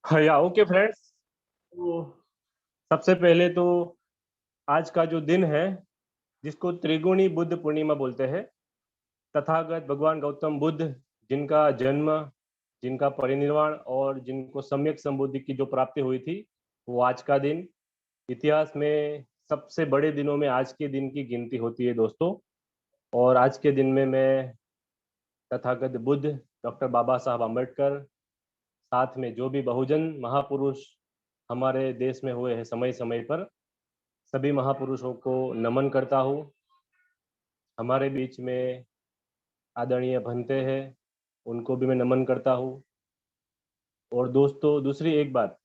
हाँ या okay friends. तो सबसे पहले तो आज का जो दिन है जिसको त्रिगुणी बुद्ध पूर्णिमा बोलते हैं, तथागत भगवान गौतम बुद्ध जिनका जन्म, जिनका परिनिर्वाण और जिनको सम्यक संबुद्धि की जो प्राप्ति हुई थी, वो आज का दिन इतिहास में सबसे बड़े दिनों में आज के दिन की गिनती होती है दोस्तों। और आज के दिन में मैं तथागत बुद्ध, डॉक्टर बाबा साहब अम्बेडकर, साथ में जो भी बहुजन महापुरुष हमारे देश में हुए हैं समय समय पर, सभी महापुरुषों को नमन करता हूँ। हमारे बीच में आदरणीय भंते हैं, उनको भी मैं नमन करता हूँ। और दोस्तों दूसरी एक बात,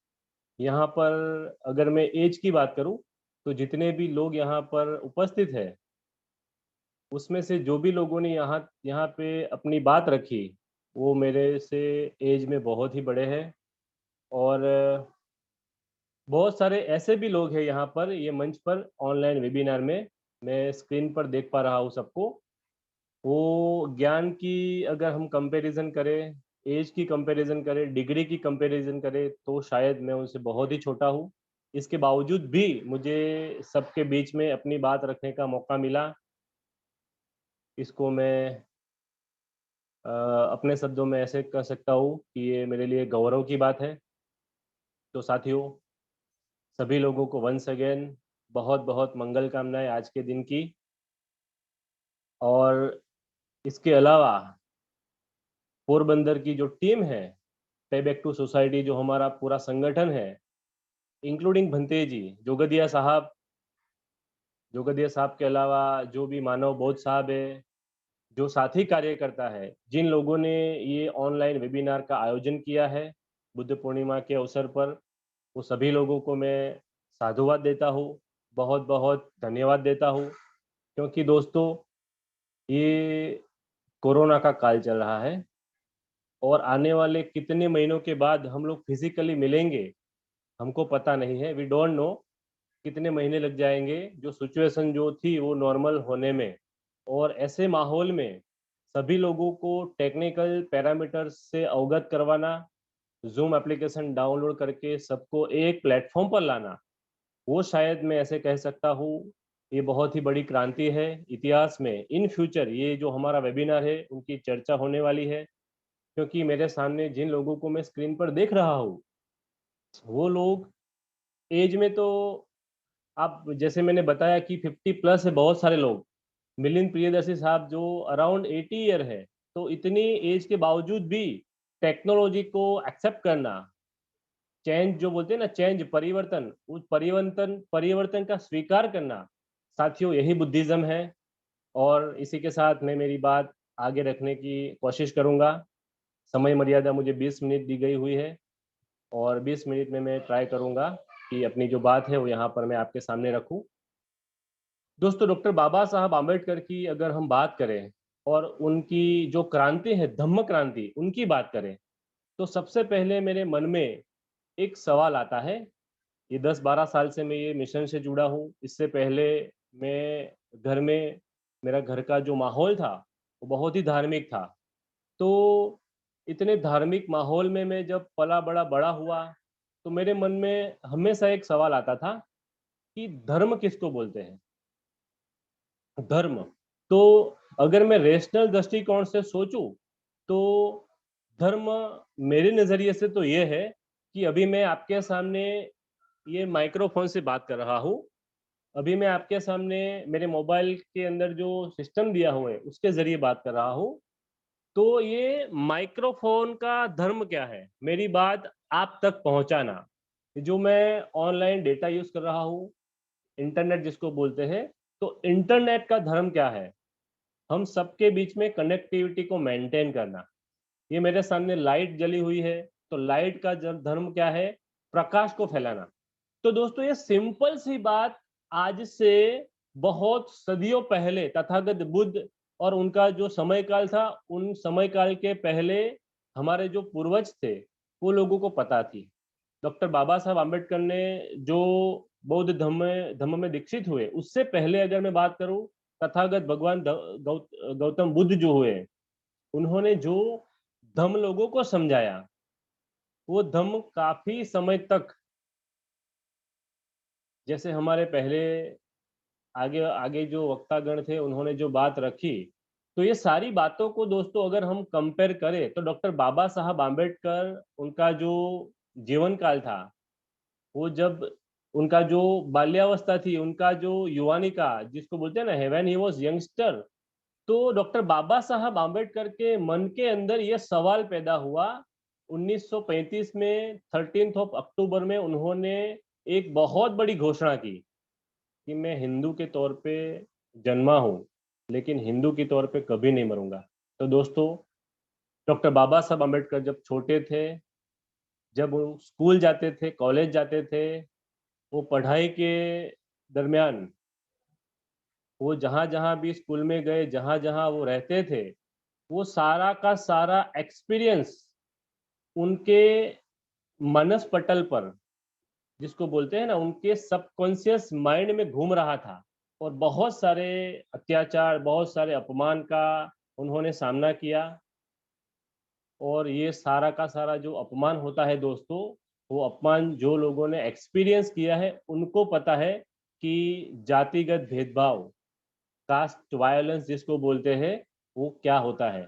यहाँ पर अगर मैं एज की बात करूँ तो जितने भी लोग यहाँ पर उपस्थित हैं, उसमें से जो भी लोगों ने यहाँ यहाँ पे अपनी बात रखी, वो मेरे से एज में बहुत ही बड़े हैं। और बहुत सारे ऐसे भी लोग हैं यहाँ पर, ये मंच पर ऑनलाइन वेबिनार में मैं स्क्रीन पर देख पा रहा हूँ सबको। वो ज्ञान की अगर हम कंपैरिजन करें, एज की कंपैरिजन करें, डिग्री की कंपैरिजन करें, तो शायद मैं उनसे बहुत ही छोटा हूँ। इसके बावजूद भी मुझे सबके बीच में अपनी बात रखने का मौका मिला। इसको मैं अपने शब्दों में ऐसे कह सकता हूँ कि ये मेरे लिए गौरव की बात है। तो साथियों, सभी लोगों को वंस अगेन बहुत बहुत मंगल कामनाएं आज के दिन की। और इसके अलावा पोरबंदर की जो टीम है, पे बैक टू सोसाइटी, जो हमारा पूरा संगठन है, इंक्लूडिंग भंते जी, जोगदिया साहब के अलावा जो भी मानव बोध साहब है, जो साथी कार्यकर्ता है, जिन लोगों ने ये ऑनलाइन वेबिनार का आयोजन किया है बुद्ध पूर्णिमा के अवसर पर, वो सभी लोगों को मैं साधुवाद देता हूँ, बहुत बहुत धन्यवाद देता हूँ। क्योंकि दोस्तों, ये कोरोना का काल चल रहा है और आने वाले कितने महीनों के बाद हम लोग फिजिकली मिलेंगे हमको पता नहीं है। वी डोंट नो कितने महीने लग जाएंगे जो सिचुएशन जो थी वो नॉर्मल होने में। और ऐसे माहौल में सभी लोगों को टेक्निकल पैरामीटर्स से अवगत करवाना, जूम एप्लीकेशन डाउनलोड करके सबको एक प्लेटफॉर्म पर लाना, वो शायद मैं ऐसे कह सकता हूँ, ये बहुत ही बड़ी क्रांति है इतिहास में। इन फ्यूचर ये जो हमारा वेबिनार है उनकी चर्चा होने वाली है। क्योंकि मेरे सामने जिन लोगों को मैं स्क्रीन पर देख रहा हूँ, वो लोग एज में तो, आप जैसे मैंने बताया कि 50+ है बहुत सारे लोग। मिलिंद प्रियदर्शी साहब जो अराउंड 80 ईयर है, तो इतनी एज के बावजूद भी टेक्नोलॉजी को एक्सेप्ट करना, चेंज जो बोलते हैं ना, चेंज, परिवर्तन, उस परिवर्तन परिवर्तन का स्वीकार करना, साथियों यही बुद्धिज्म है। और इसी के साथ मैं मेरी बात आगे रखने की कोशिश करूंगा। समय मर्यादा मुझे 20 मिनट दी गई हुई है और 20 मिनट में मैं ट्राई करूंगा कि अपनी जो बात है वो यहाँ पर मैं आपके सामने रखूं। दोस्तों, डॉक्टर बाबा साहब आम्बेडकर की अगर हम बात करें और उनकी जो क्रांति है, धम्म क्रांति, उनकी बात करें, तो सबसे पहले मेरे मन में एक सवाल आता है। ये 10-12 साल से मैं ये मिशन से जुड़ा हूँ। इससे पहले मैं घर में, मेरा घर का जो माहौल था वो बहुत ही धार्मिक था। तो इतने धार्मिक माहौल में मैं जब पला बड़ा बड़ा हुआ, तो मेरे मन में हमेशा एक सवाल आता था कि धर्म किसको बोलते हैं, धर्म। तो अगर मैं रेशनल दृष्टिकोण से सोचूं, तो धर्म मेरे नजरिए से तो ये है कि अभी मैं आपके सामने ये माइक्रोफोन से बात कर रहा हूँ, अभी मैं आपके सामने मेरे मोबाइल के अंदर जो सिस्टम दिया हुआ है उसके जरिए बात कर रहा हूँ। तो ये माइक्रोफोन का धर्म क्या है, मेरी बात आप तक पहुंचाना। जो मैं ऑनलाइन डेटा यूज कर रहा हूँ, इंटरनेट जिसको बोलते हैं, तो इंटरनेट का धर्म क्या है, हम सबके बीच में कनेक्टिविटी को मेंटेन करना। ये मेरे सामने लाइट जली हुई है, तो लाइट का धर्म क्या है, प्रकाश को फैलाना। तो दोस्तों, ये सिंपल सी बात आज से बहुत सदियों पहले तथागत बुद्ध और उनका जो समय काल था, उन समय काल के पहले हमारे जो पूर्वज थे वो लोगों को पता थी। डॉक्टर बाबा साहब आम्बेडकर ने जो बौद्ध धम्म में दीक्षित हुए, उससे पहले अगर मैं बात करूं, तथागत भगवान गौतम बुद्ध जो हुए, उन्होंने जो धम्म लोगों को समझाया, वो धम्म काफी समय तक, जैसे हमारे पहले आगे आगे जो वक्तागण थे उन्होंने जो बात रखी, तो ये सारी बातों को दोस्तों अगर हम कंपेयर करें तो डॉक्टर बाबा साहब आम्बेडकर, उनका जो जीवन काल था, वो जब उनका जो बाल्यावस्था थी, उनका जो युवानिका जिसको बोलते हैं ना, व्हेन ही वाज यंगस्टर, तो डॉक्टर बाबा साहब आम्बेडकर के मन के अंदर यह सवाल पैदा हुआ 1935 में 13 ऑफ अक्टूबर में उन्होंने एक बहुत बड़ी घोषणा की कि मैं हिंदू के तौर पे जन्मा हूँ, लेकिन हिंदू के तौर पे कभी नहीं मरूंगा। तो दोस्तों, डॉक्टर बाबा साहब आम्बेडकर जब छोटे थे, जब वो स्कूल जाते थे, कॉलेज जाते थे, वो पढ़ाई के दरमियान वो जहाँ जहाँ भी स्कूल में गए, जहाँ जहाँ वो रहते थे, वो सारा का सारा एक्सपीरियंस उनके मनस पटल पर, जिसको बोलते हैं ना, उनके सबकॉन्शियस माइंड में घूम रहा था। और बहुत सारे अत्याचार, बहुत सारे अपमान का उन्होंने सामना किया। और ये सारा का सारा जो अपमान होता है दोस्तों, वो अपमान जो लोगों ने एक्सपीरियंस किया है उनको पता है कि जातिगत भेदभाव, कास्ट वायलेंस जिसको बोलते हैं, वो क्या होता है।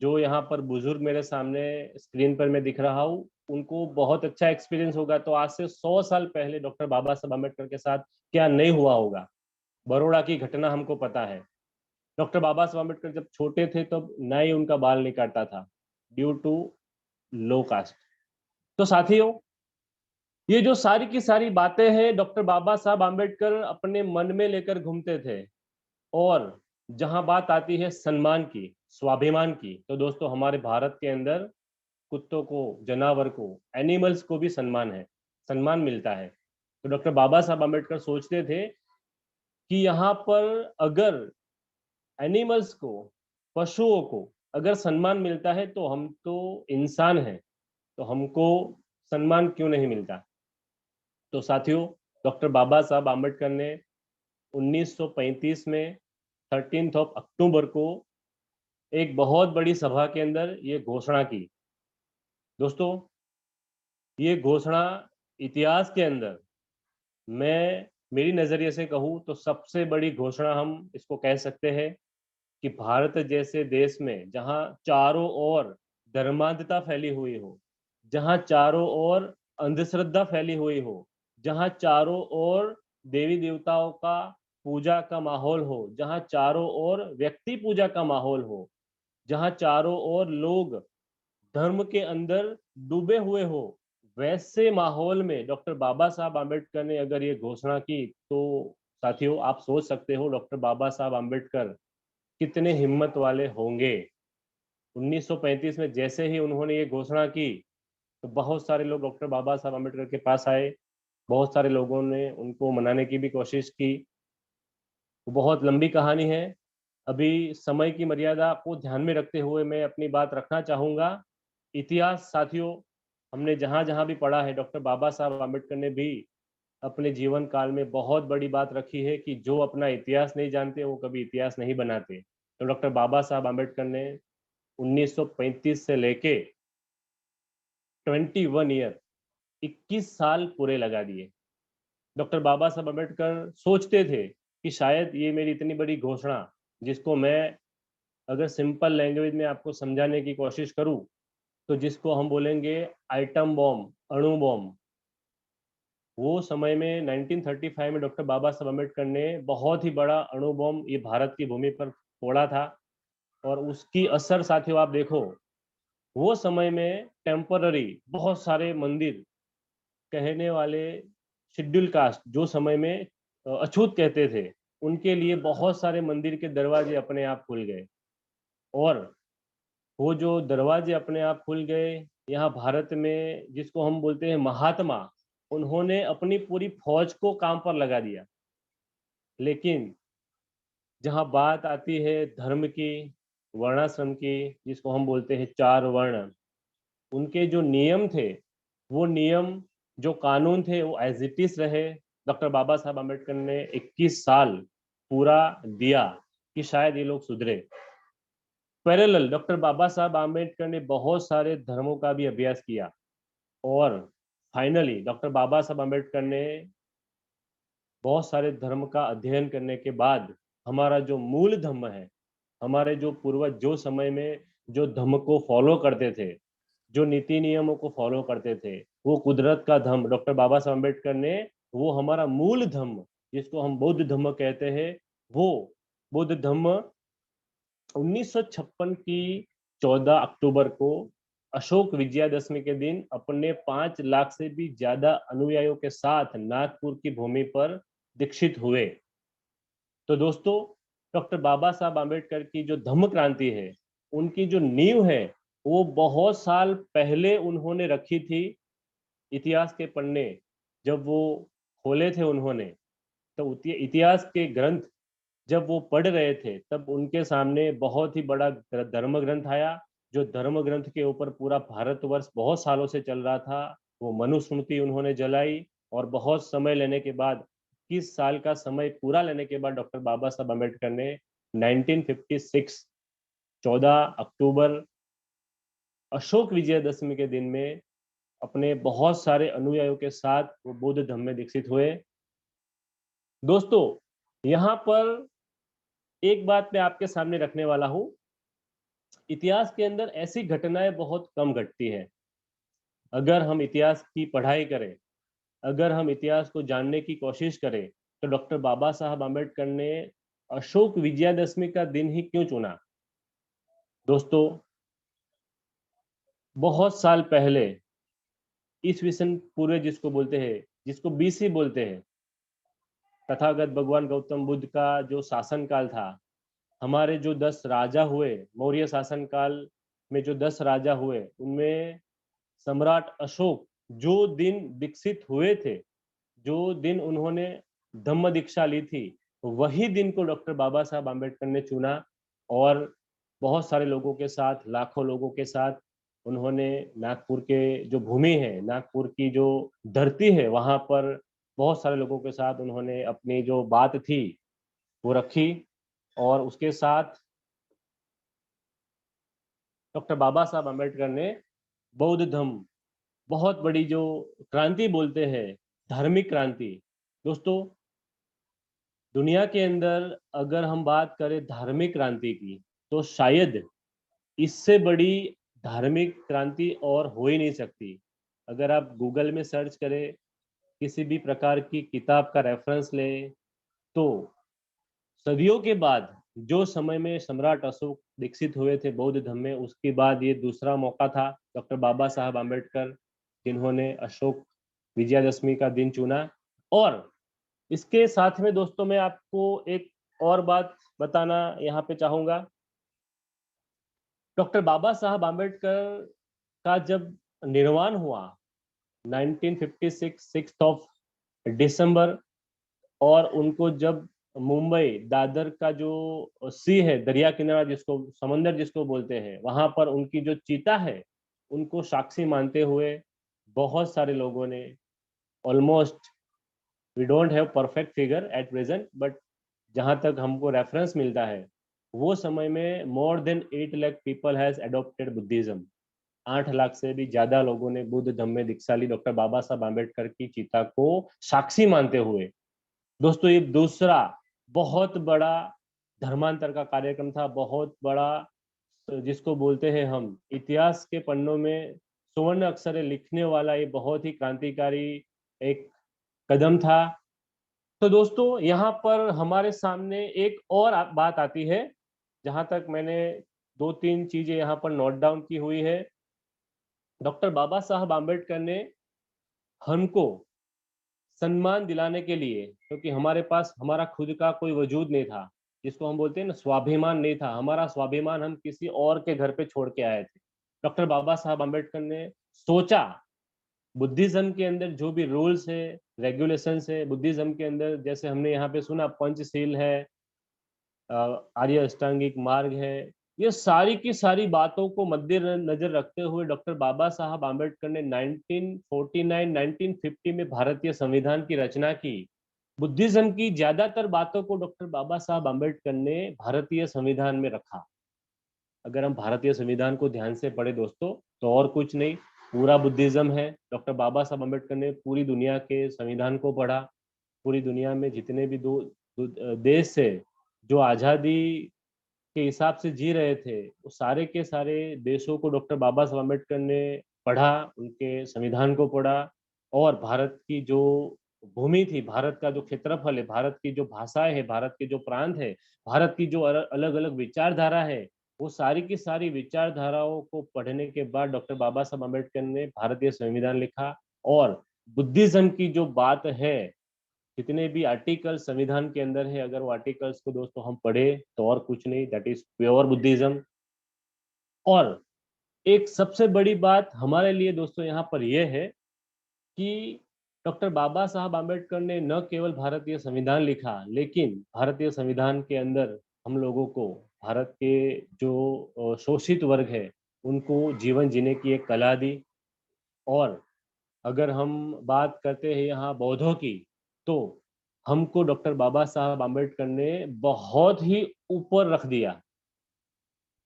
जो यहाँ पर बुजुर्ग मेरे सामने स्क्रीन पर मैं दिख रहा हूँ, उनको बहुत अच्छा एक्सपीरियंस होगा। तो आज से 100 साल पहले डॉक्टर बाबा साहब अम्बेडकर के साथ क्या नहीं हुआ होगा। बड़ौदा की घटना हमको पता है। डॉक्टर बाबा साहब अम्बेडकर जब छोटे थे तब नाई उनका बाल नहीं काटता था, ड्यू टू लो कास्ट। तो साथियों, ये जो सारी की सारी बातें हैं, डॉक्टर बाबा साहब आम्बेडकर अपने मन में लेकर घूमते थे। और जहां बात आती है सम्मान की, स्वाभिमान की, तो दोस्तों हमारे भारत के अंदर कुत्तों को, जानवर को, एनिमल्स को भी सम्मान है, सम्मान मिलता है। तो डॉक्टर बाबा साहब आम्बेडकर सोचते थे कि यहाँ पर अगर एनिमल्स को, पशुओं को अगर सम्मान मिलता है तो हम तो इंसान हैं, तो हमको सम्मान क्यों नहीं मिलता। तो साथियों, डॉक्टर बाबा साहब आम्बेडकर ने 1935 में 13 ऑफ अक्टूबर को एक बहुत बड़ी सभा के अंदर ये घोषणा की। दोस्तों, ये घोषणा इतिहास के अंदर, मैं मेरी नजरिए से कहूँ तो सबसे बड़ी घोषणा हम इसको कह सकते हैं कि भारत जैसे देश में जहाँ चारों ओर धर्मांधता फैली हुई हो, जहाँ चारों ओर अंधश्रद्धा फैली हुई हो, जहाँ चारों ओर देवी देवताओं का पूजा का माहौल हो, जहाँ चारों ओर व्यक्ति पूजा का माहौल हो, जहाँ चारों ओर लोग धर्म के अंदर डूबे हुए हो, वैसे माहौल में डॉक्टर बाबा साहब आम्बेडकर ने अगर ये घोषणा की, तो साथियों आप सोच सकते हो डॉक्टर बाबा साहब आम्बेडकर कितने हिम्मत वाले होंगे। 1935 में जैसे ही उन्होंने ये घोषणा की, तो बहुत सारे लोग डॉक्टर बाबा साहब आम्बेडकर के पास आए। बहुत सारे लोगों ने उनको मनाने की भी कोशिश की। बहुत लंबी कहानी है। अभी समय की मर्यादा को ध्यान में रखते हुए मैं अपनी बात रखना चाहूंगा। इतिहास साथियों, हमने जहां जहां भी पढ़ा है, डॉक्टर बाबा साहब आम्बेडकर ने भी अपने जीवन काल में बहुत बड़ी बात रखी है कि जो अपना इतिहास नहीं जानते वो कभी इतिहास नहीं बनाते। तो डॉक्टर बाबा साहब आम्बेडकर ने 1935 से लेके 21 ईयर, 21 साल पूरे लगा दिए। डॉक्टर बाबा साहब अम्बेडकर सोचते थे कि शायद ये मेरी इतनी बड़ी घोषणा, जिसको मैं अगर सिंपल लैंग्वेज में आपको समझाने की कोशिश करूं, तो जिसको हम बोलेंगे आइटम बॉम्ब, अणु बॉम्ब, वो समय में 1935 में डॉक्टर बाबा साहब अम्बेडकर ने बहुत ही बड़ा अणु बॉम्ब ये भारत की भूमि पर फोड़ा था। और उसकी असर साथियों आप देखो, वो समय में टेम्पररी बहुत सारे मंदिर, कहने वाले शेड्यूल कास्ट जो समय में अछूत कहते थे, उनके लिए बहुत सारे मंदिर के दरवाजे अपने आप खुल गए। और वो जो दरवाजे अपने आप खुल गए, यहाँ भारत में जिसको हम बोलते हैं महात्मा, उन्होंने अपनी पूरी फौज को काम पर लगा दिया। लेकिन जहाँ बात आती है धर्म की, वर्णाश्रम की, जिसको हम बोलते हैं चार वर्ण, उनके जो नियम थे, वो नियम, जो कानून थे, वो एज इट इज रहे। डॉक्टर बाबा साहब आम्बेडकर ने 21 साल पूरा दिया कि शायद ये लोग सुधरे। पैरेलल डॉक्टर बाबा साहब आम्बेडकर ने बहुत सारे धर्मों का भी अभ्यास किया। और फाइनली डॉक्टर बाबा साहब अम्बेडकर ने बहुत सारे धर्म का अध्ययन करने के बाद हमारा जो मूल धर्म है, हमारे जो पूर्वज जो समय में जो धर्म को फॉलो करते थे, जो नीति नियमों को फॉलो करते थे, वो कुदरत का धर्म डॉक्टर बाबा साहब अम्बेडकर ने, वो हमारा मूल धर्म जिसको हम बौद्ध धर्म कहते हैं, वो बौद्ध धर्म 1956 की 14 अक्टूबर को अशोक विजयादशमी के दिन अपने 5 लाख से भी ज्यादा अनुयायियों के साथ नागपुर की भूमि पर दीक्षित हुए। तो दोस्तों, डॉक्टर बाबा साहब आम्बेडकर की जो धम्म क्रांति है, उनकी जो नींव है, वो बहुत साल पहले उन्होंने रखी थी। इतिहास के पन्ने जब वो खोले थे उन्होंने, तो इतिहास के ग्रंथ जब वो पढ़ रहे थे, तब उनके सामने बहुत ही बड़ा धर्म ग्रंथ आया, जो धर्म ग्रंथ के ऊपर पूरा भारतवर्ष बहुत सालों से चल रहा था। वो मनुस्मृति उन्होंने जलाई, और बहुत समय लेने के बाद, 21 साल का समय पूरा लेने के बाद, डॉक्टर बाबा साहब अम्बेडकर ने 1956 14 अक्टूबर अशोक विजयदशमी के दिन में अपने बहुत सारे अनुयायियों के साथ वो बौद्ध धर्म में दीक्षित हुए। दोस्तों, यहाँ पर एक बात मैं आपके सामने रखने वाला हूँ। इतिहास के अंदर ऐसी घटनाएं बहुत कम घटती है। अगर हम इतिहास की पढ़ाई करें, अगर हम इतिहास को जानने की कोशिश करें, तो डॉक्टर बाबा साहब आम्बेडकर ने अशोक विजयादशमी का दिन ही क्यों चुना? दोस्तों, बहुत साल पहले, ईसवीसन पूर्व जिसको बोलते हैं, जिसको बीसी बोलते हैं, तथागत भगवान गौतम बुद्ध का जो शासन काल था, हमारे जो 10 राजा हुए, मौर्य शासन काल में जो 10 राजा हुए, उनमें सम्राट अशोक जो दिन विकसित हुए थे, जो दिन उन्होंने धम्म दीक्षा ली थी, वही दिन को डॉक्टर बाबा साहब आम्बेडकर ने चुना, और बहुत सारे लोगों के साथ, लाखों लोगों के साथ उन्होंने नागपुर के जो भूमि है, नागपुर की जो धरती है, वहां पर बहुत सारे लोगों के साथ उन्होंने अपनी जो बात थी वो रखी। और उसके साथ डॉक्टर बाबा साहब अम्बेडकर ने बौद्ध धर्म, बहुत बड़ी जो क्रांति बोलते हैं, धार्मिक क्रांति। दोस्तों, दुनिया के अंदर अगर हम बात करें धार्मिक क्रांति की, तो शायद इससे बड़ी धार्मिक क्रांति और हो ही नहीं सकती। अगर आप गूगल में सर्च करें, किसी भी प्रकार की किताब का रेफरेंस लें, तो सदियों के बाद जो समय में सम्राट अशोक विकसित हुए थे बौद्ध धर्म में, उसके बाद ये दूसरा मौका था डॉक्टर बाबा साहब आम्बेडकर, जिन्होंने अशोक विजयादशमी का दिन चुना। और इसके साथ में दोस्तों, मैं आपको एक और बात बताना यहाँ पे चाहूंगा। डॉक्टर बाबा साहब आम्बेडकर का जब निर्वाण हुआ 1956 6 ऑफ दिसंबर, और उनको जब मुंबई दादर का जो सी है, दरिया किनारा जिसको, समंदर जिसको बोलते हैं, वहां पर उनकी जो चीता है, उनको साक्षी मानते हुए बहुत सारे लोगों ने, almost, we don't have perfect figure at present, but जहां तक हमको रेफरेंस मिलता है, वो समय में more than 8 lakh people has adopted Buddhism. 8 lakh से भी ज्यादा लोगों ने बुद्ध धर्म में दीक्षा ली, डॉक्टर बाबा साहब आम्बेडकर की चिता को साक्षी मानते हुए। दोस्तों, ये दूसरा बहुत बड़ा धर्मांतर का कार्यक्रम था, बहुत बड़ा, जिसको बोलते हैं हम इतिहास के पन्नों में स्वर्ण अक्षरे लिखने वाला, ये बहुत ही क्रांतिकारी एक कदम था। तो दोस्तों, यहाँ पर हमारे सामने एक और बात आती है, जहां तक मैंने 2-3 चीजें यहाँ पर नोट डाउन की हुई है। डॉक्टर बाबा साहब आम्बेडकर ने हमको सम्मान दिलाने के लिए, क्योंकि हमारे पास हमारा खुद का कोई वजूद नहीं था, जिसको हम बोलते हैं ना, स्वाभिमान नहीं था, हमारा स्वाभिमान हम किसी और के घर पे छोड़ के आए थे। डॉक्टर बाबा साहब आम्बेडकर ने सोचा, बुद्धिज्म के अंदर जो भी रूल्स है, रेगुलेशंस है, बुद्धिज्म के अंदर जैसे हमने यहाँ पे सुना पंचशील है, आर्य अष्टांगिक मार्ग है, ये सारी की सारी बातों को मद्देनजर रखते हुए डॉक्टर बाबा साहब आम्बेडकर ने 1949-1950 में भारतीय संविधान की रचना की। बुद्धिज्म की ज्यादातर बातों को डॉक्टर बाबा साहब आम्बेडकर ने भारतीय संविधान में रखा। अगर हम भारतीय संविधान को ध्यान से पढ़े दोस्तों, तो और कुछ नहीं, पूरा बुद्धिज्म है। डॉक्टर बाबा साहब अम्बेडकर ने पूरी दुनिया के संविधान को पढ़ा। पूरी दुनिया में जितने भी देश थे जो आज़ादी के हिसाब से जी रहे थे, वो सारे के सारे देशों को डॉक्टर बाबा साहब अम्बेडकर ने पढ़ा, उनके संविधान को पढ़ा। और भारत की जो भूमि थी, भारत का जो क्षेत्रफल है, भारत की जो भाषाएं है, भारत के जो प्रांत है, भारत की जो अलग अलग विचारधारा है, वो सारी की सारी विचारधाराओं को पढ़ने के बाद डॉक्टर बाबा साहब अम्बेडकर ने भारतीय संविधान लिखा। और बुद्धिज्म की जो बात है, जितने भी आर्टिकल संविधान के अंदर है, अगर वो आर्टिकल्स को दोस्तों हम पढ़े तो और कुछ नहीं, दैट इज प्योर बुद्धिज्म। और एक सबसे बड़ी बात हमारे लिए दोस्तों यहाँ पर यह है कि डॉक्टर बाबा साहब आम्बेडकर ने न केवल भारतीय संविधान लिखा, लेकिन भारतीय संविधान के अंदर हम लोगों को, भारत के जो शोषित वर्ग है, उनको जीवन जीने की एक कला दी। और अगर हम बात करते हैं यहाँ बौद्धों की, तो हमको डॉक्टर बाबा साहब आम्बेडकर ने बहुत ही ऊपर रख दिया।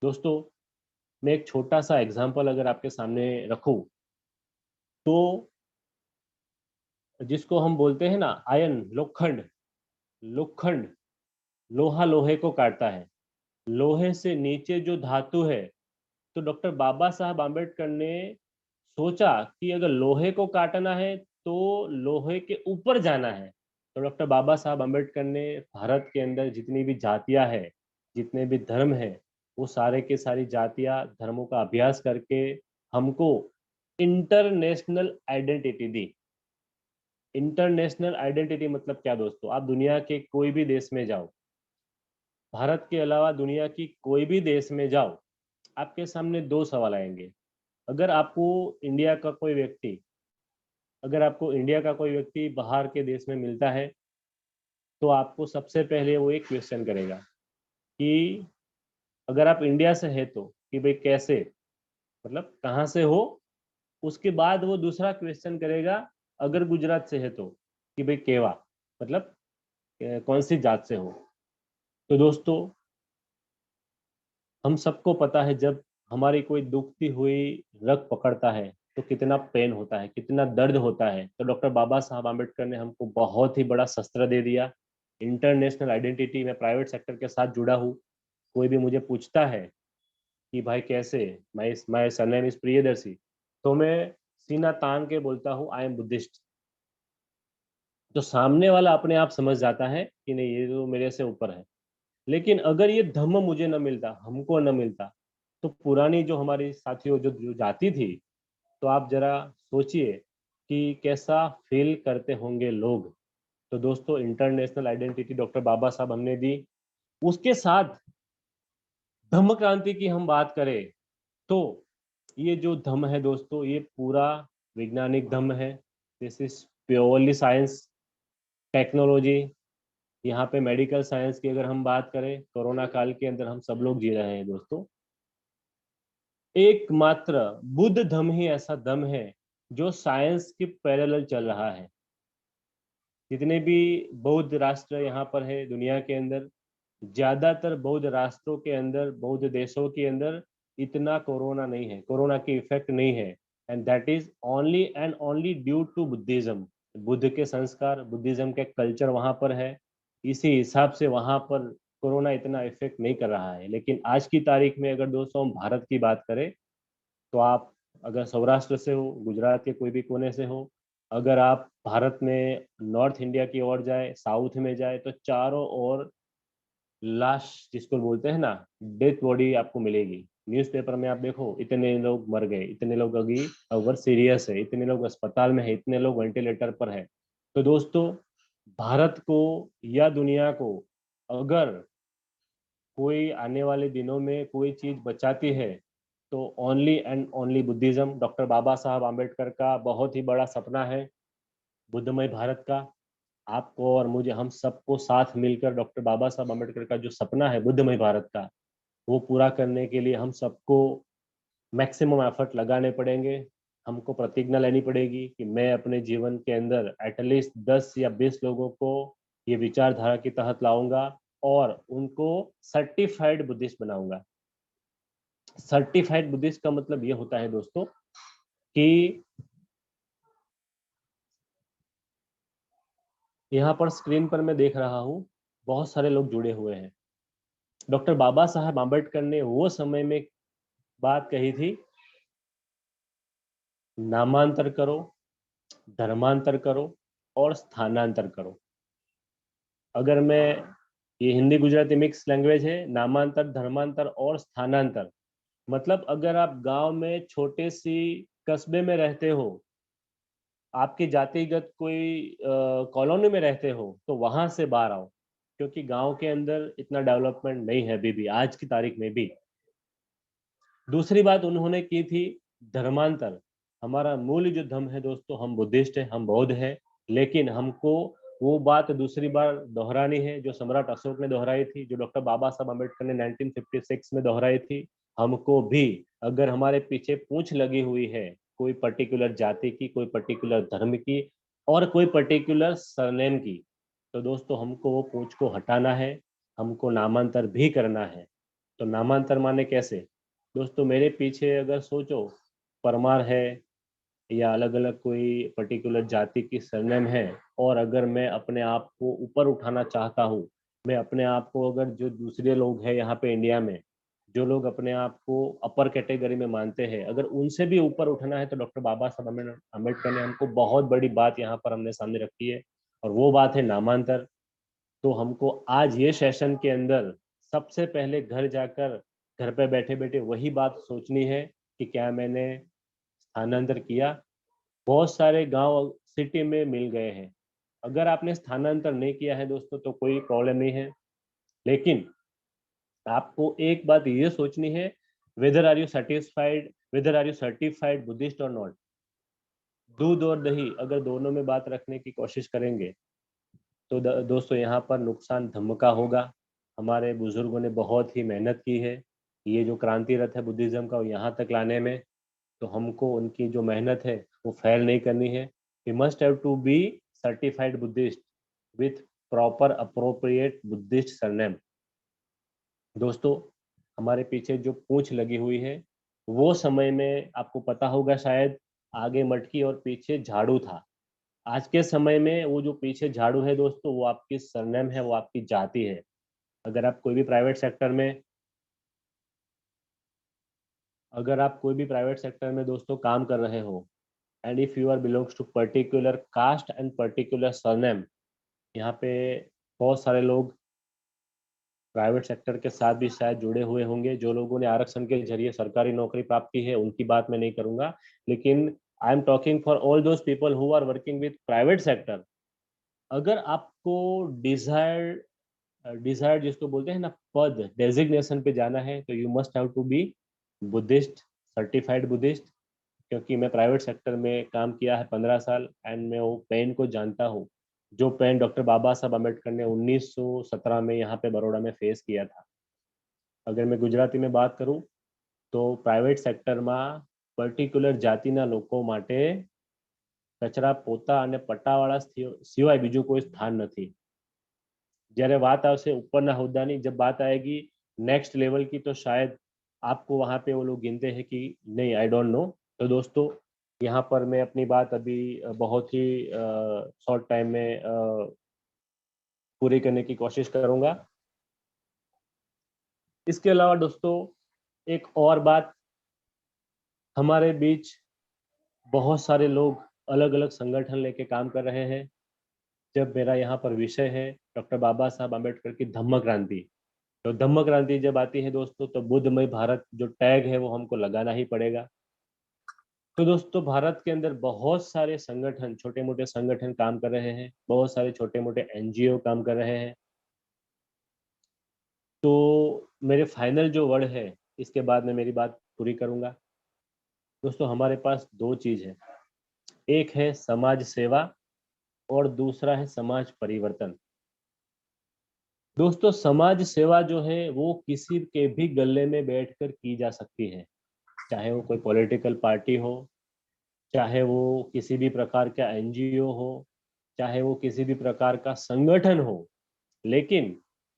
दोस्तों, मैं एक छोटा सा एग्जांपल अगर आपके सामने रखूं, तो जिसको हम बोलते हैं ना आयन, लोखंड, लोखंड, लोहा लोहे को काटता है। लोहे से नीचे जो धातु है, तो डॉक्टर बाबा साहब आम्बेडकर ने सोचा कि अगर लोहे को काटना है तो लोहे के ऊपर जाना है। तो डॉक्टर बाबा साहब आम्बेडकर ने भारत के अंदर जितनी भी जातियां हैं, जितने भी धर्म हैं, वो सारे के सारी जातियां धर्मों का अभ्यास करके हमको इंटरनेशनल आइडेंटिटी दी। इंटरनेशनल आइडेंटिटी मतलब क्या दोस्तों? आप दुनिया के कोई भी देश में जाओ, भारत के अलावा दुनिया की कोई भी देश में जाओ, आपके सामने दो सवाल आएंगे। अगर आपको इंडिया का कोई व्यक्ति अगर आपको इंडिया का कोई व्यक्ति बाहर के देश में मिलता है, तो आपको सबसे पहले वो एक क्वेश्चन करेगा कि अगर आप इंडिया से है तो कि भाई कैसे, मतलब कहाँ से हो। उसके बाद वो दूसरा क्वेश्चन करेगा, अगर गुजरात से है तो कि भाई केवा, मतलब कौन सी जात से हो। तो दोस्तों, हम सबको पता है जब हमारी कोई दुखती हुई रग पकड़ता है तो कितना पेन होता है, कितना दर्द होता है। तो डॉक्टर बाबा साहब आम्बेडकर ने हमको बहुत ही बड़ा शस्त्र दे दिया, इंटरनेशनल आइडेंटिटी। मैं प्राइवेट सेक्टर के साथ जुड़ा हूँ। कोई भी मुझे पूछता है कि भाई कैसे, मैं सरनेम इज प्रियदर्शी, तो मैं सीना तान के बोलता हूँ आई एम बुद्धिस्ट। तो सामने वाला अपने आप समझ जाता है कि नहीं, ये तो मेरे से ऊपर है। लेकिन अगर ये धम्म मुझे न मिलता, हमको न मिलता, तो पुरानी जो हमारी साथियों जो जाति थी, तो आप जरा सोचिए कि कैसा फील करते होंगे लोग। तो दोस्तों, इंटरनेशनल आइडेंटिटी डॉक्टर बाबा साहब हमने दी। उसके साथ धम्म क्रांति की हम बात करें, तो ये जो धम्म है दोस्तों, ये पूरा वैज्ञानिक धम्म है। This is purely science, technology. यहाँ पे मेडिकल साइंस की अगर हम बात करें, कोरोना काल के अंदर हम सब लोग जी रहे हैं दोस्तों। एकमात्र बुद्ध धम्म ही ऐसा धम्म है जो साइंस के पैरेलल चल रहा है। जितने भी बौद्ध राष्ट्र यहाँ पर है दुनिया के अंदर, ज्यादातर बौद्ध राष्ट्रों के अंदर, बौद्ध देशों के अंदर इतना कोरोना नहीं है, कोरोना की इफेक्ट नहीं है। And that is only and only due to Buddhism. Buddha के संस्कार, बुद्धिज्म के कल्चर वहां पर है, इसी हिसाब से वहां पर कोरोना इतना इफेक्ट नहीं कर रहा है। लेकिन आज की तारीख में अगर दोस्तों हम भारत की बात करें, तो आप अगर सौराष्ट्र से हो, गुजरात के कोई भी कोने से हो, अगर आप भारत में नॉर्थ इंडिया की ओर जाए, साउथ में जाए, तो चारों ओर लाश, जिसको बोलते हैं ना, डेथ बॉडी आपको मिलेगी। न्यूज़पेपर में आप देखो, इतने लोग मर गए, इतने लोग अभी अगर सीरियस है, इतने लोग अस्पताल में है, इतने लोग वेंटिलेटर पर है। तो दोस्तों, भारत को या दुनिया को अगर कोई आने वाले दिनों में कोई चीज बचाती है, तो only and only Buddhism. Doctor Baba Saheb Ambedkar का बहुत ही बड़ा सपना है बुद्धमय भारत का। आपको और मुझे, हम सबको साथ मिलकर डॉक्टर बाबा साहब आम्बेडकर का जो सपना है बुद्धमय भारत का, वो पूरा करने के लिए हम सबको मैक्सिमम एफर्ट लगाने पड़ेंगे। हमको प्रतिज्ञा लेनी पड़ेगी कि मैं अपने जीवन के अंदर एटलीस्ट 10 या 20 लोगों को ये विचारधारा के तहत लाऊंगा और उनको सर्टिफाइड बुद्धिस्ट बनाऊंगा। सर्टिफाइड बुद्धिस्ट का मतलब ये होता है दोस्तों कि यहाँ पर स्क्रीन पर मैं देख रहा हूँ बहुत सारे लोग जुड़े हुए हैं। डॉक्टर बाबा साहब आम्बेडकर ने वो समय में बात कही थी, नामांतर करो, धर्मांतर करो और स्थानांतर करो। अगर मैं, ये हिंदी गुजराती मिक्स लैंग्वेज है, नामांतर, धर्मांतर और स्थानांतर, मतलब अगर आप गांव में छोटे सी कस्बे में रहते हो, आपकी जातिगत कोई कॉलोनी में रहते हो, तो वहां से बाहर आओ, क्योंकि गांव के अंदर इतना डेवलपमेंट नहीं है अभी भी, आज की तारीख में भी। दूसरी बात उन्होंने की थी धर्मांतर। हमारा मूल जो धर्म है दोस्तों, हम बुद्धिस्ट हैं, हम बौद्ध हैं, लेकिन हमको वो बात दूसरी बार दोहरानी है जो सम्राट अशोक ने दोहराई थी, जो डॉक्टर बाबा साहब अम्बेडकर ने 1956 में दोहराई थी। हमको भी, अगर हमारे पीछे पूंछ लगी हुई है कोई पर्टिकुलर जाति की, कोई पर्टिकुलर धर्म की और कोई पर्टिकुलर सरनेम की, तो दोस्तों हमको वो पूंछ को हटाना है, हमको नामांतर भी करना है। तो नामांतर माने कैसे? दोस्तों मेरे पीछे अगर सोचो परमार है या अलग अलग कोई पर्टिकुलर जाति की सरनेम है, और अगर मैं अपने आप को ऊपर उठाना चाहता हूँ, मैं अपने आप को, अगर जो दूसरे लोग हैं यहाँ पे इंडिया में, जो लोग अपने आप को अपर कैटेगरी में मानते हैं, अगर उनसे भी ऊपर उठना है, तो डॉक्टर बाबा साहब अम्बेडकर ने हमको बहुत बड़ी बात यहाँ पर हमने सामने रखी है, और वो बात है नामांतर। तो हमको आज ये सेशन के अंदर सबसे पहले घर जाकर, घर पे बैठे बैठे वही बात सोचनी है कि क्या मैंने स्थानांतर किया। बहुत सारे गांव सिटी में मिल गए हैं, अगर आपने स्थानांतर नहीं किया है दोस्तों तो कोई प्रॉब्लम नहीं है, लेकिन आपको एक बात ये सोचनी है, whether are you satisfied, whether are you certified Buddhist और नॉट। दूध और दही अगर दोनों में बात रखने की कोशिश करेंगे तो दोस्तों यहाँ पर नुकसान धम्म का होगा। हमारे बुजुर्गों ने बहुत ही मेहनत की है, ये जो क्रांति रथ है बुद्धिज्म का, वो यहाँ तक लाने में, तो हमको उनकी जो मेहनत है वो फेल नहीं करनी है। We must have to be certified Buddhist with proper appropriate Buddhist surname. दोस्तों हमारे पीछे जो पूंछ लगी हुई है, वो समय में आपको पता होगा शायद, आगे मटकी और पीछे झाड़ू था। आज के समय में वो जो पीछे झाड़ू है दोस्तों, वो आपकी सरनेम है, वो आपकी जाति है। अगर आप कोई भी प्राइवेट सेक्टर में, अगर आप कोई भी प्राइवेट सेक्टर में दोस्तों काम कर रहे हो, and if you are belongs to particular caste and particular surname, यहाँ पे बहुत सारे लोग प्राइवेट सेक्टर के साथ भी शायद जुड़े हुए होंगे, जो लोगों ने आरक्षण के जरिए सरकारी नौकरी प्राप्त की है, उनकी बात मैं नहीं करूंगा, लेकिन I am talking for all those people who are working with private sector. अगर आपको डिजायर्ड डिजायर्ड जिसको बोलते हैं ना, पद डेजिग्नेशन पे जाना है, तो you must have to be Buddhist, certified Buddhist. क्योंकि मैं प्राइवेट सेक्टर में काम किया है 15 साल, एंड मैं वो पेन को जानता हूँ, जो पेन डॉक्टर बाबा साहब अम्बेडकर ने 1917 में यहाँ पे बड़ौदा में फेस किया था। अगर मैं गुजराती में बात करूँ તો પ્રાઇવેટ સેક્ટરમાં પર્ટિક્યુલર જાતિના લોકો માટે કચરા પોતા અને પટ્ટાવાળા સિવાય બીજું કોઈ સ્થાન નથી। જ્યારે વાત આવશે ऊपरના હોદ્દાની, जब बात आएगी नेक्स्ट लेवल की, तो शायद आपको वहां पे वो लोग गिनते हैं कि नहीं, आई डोंट नो। तो दोस्तों यहाँ पर मैं अपनी बात अभी बहुत ही शॉर्ट टाइम में पूरी करने की कोशिश करूंगा। इसके अलावा दोस्तों एक और बात, हमारे बीच बहुत सारे लोग अलग अलग संगठन लेके काम कर रहे हैं। जब मेरा यहाँ पर विषय है डॉक्टर बाबा साहब आम्बेडकर की धम्म क्रांति, तो धम्म क्रांति जब आती है दोस्तों, तो बुद्धमय भारत जो टैग है वो हमको लगाना ही पड़ेगा। तो दोस्तों भारत के अंदर बहुत सारे संगठन, छोटे मोटे संगठन काम कर रहे हैं, बहुत सारे छोटे मोटे एनजीओ काम कर रहे हैं। तो मेरे फाइनल जो वर्ड है, इसके बाद मैं मेरी बात पूरी करूंगा। दोस्तों हमारे पास दो चीज है, एक है समाज सेवा और दूसरा है समाज परिवर्तन। दोस्तों समाज सेवा जो है वो किसी के भी गले में बैठकर की जा सकती है, चाहे वो कोई पॉलिटिकल पार्टी हो, चाहे वो किसी भी प्रकार का एनजीओ हो, चाहे वो किसी भी प्रकार का संगठन हो। लेकिन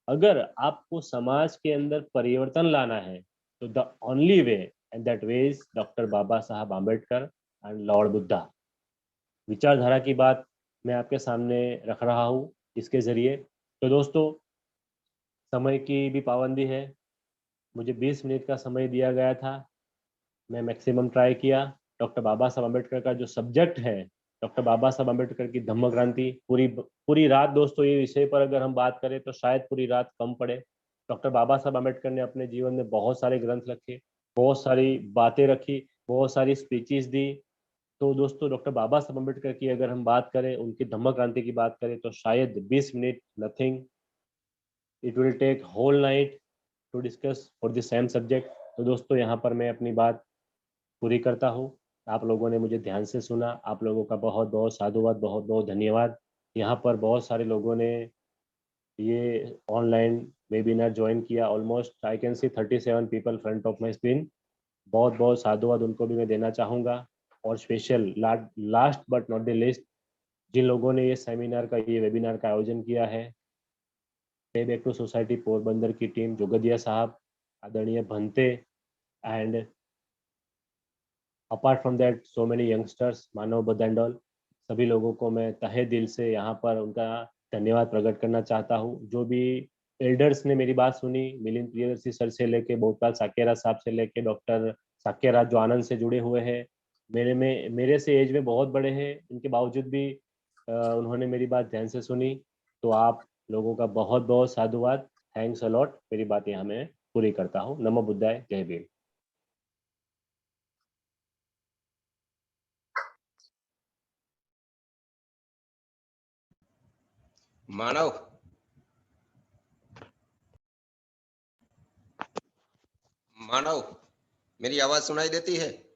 अगर आपको समाज के अंदर परिवर्तन लाना है, तो the only way, and that way is doctor Baba Saheb Ambedkar. And Lord Buddha. विचारधारा की बात मैं आपके सामने रख रहा हूँ इसके ज़रिए। तो दोस्तों, समय की भी पाबंदी है, मुझे 20 मिनट का समय दिया गया था, मैं मैक्सिमम ट्राई किया। डॉक्टर बाबा साहब अम्बेडकर का जो सब्जेक्ट है, डॉक्टर बाबा साहब अम्बेडकर की धम्म क्रांति, पूरी पूरी रात दोस्तों ये विषय पर अगर हम बात करें तो शायद पूरी रात कम पड़े। डॉक्टर बाबा साहब अम्बेडकर ने अपने जीवन में बहुत सारे ग्रंथ लिखे, बहुत सारी बातें रखी, बहुत सारी स्पीचेस दी। तो दोस्तों, डॉक्टर बाबा साहब अम्बेडकर की अगर हम बात करें, उनकी धम्म क्रांति की बात करें, तो शायद 20 minute nothing, it will take whole night to discuss for the same subject. तो दोस्तों, यहाँ पर मैं अपनी बात पूरी करता हूँ। आप लोगों ने मुझे ध्यान से सुना, आप लोगों का बहुत बहुत साधुवाद, बहुत बहुत धन्यवाद। यहाँ पर बहुत सारे लोगों ने ये ऑनलाइन वेबिनार ज्वाइन किया, almost I can see 37 people front of my screen. बहुत बहुत साधुवाद उनको भी मैं देना चाहूँगा। और special last but not the least, जिन लोगों ने ये वेबिनार का आयोजन किया है, पे बैक टू सोसाइटी पोरबंदर की टीम, जोगदिया साहब, आदरणीय भंते, and apart from that so many youngsters, Manav बदंडोल, सभी लोगों को मैं तहे दिल से यहाँ पर उनका धन्यवाद प्रकट करना चाहता हूँ। जो भी एल्डर्स ने मेरी बात सुनी, मिलिंद प्रियदर्शी सर से लेके भोपाल साकेरा साहब से लेके डॉक्टर साकेरा जो आनंद से जुड़े हुए हैं, मेरे से एज में बहुत बड़े हैं, इनके बावजूद भी उन्होंने मेरी बात ध्यान से सुनी। तो आप लोगों का बहुत बहुत साधुवाद, थैंक्स अलॉट। मेरी बात यहाँ मैं पूरी करता हूँ। नमो बुद्धाय, जय भीम। मानव, मानव, मेरी आवाज सुनाई देती है?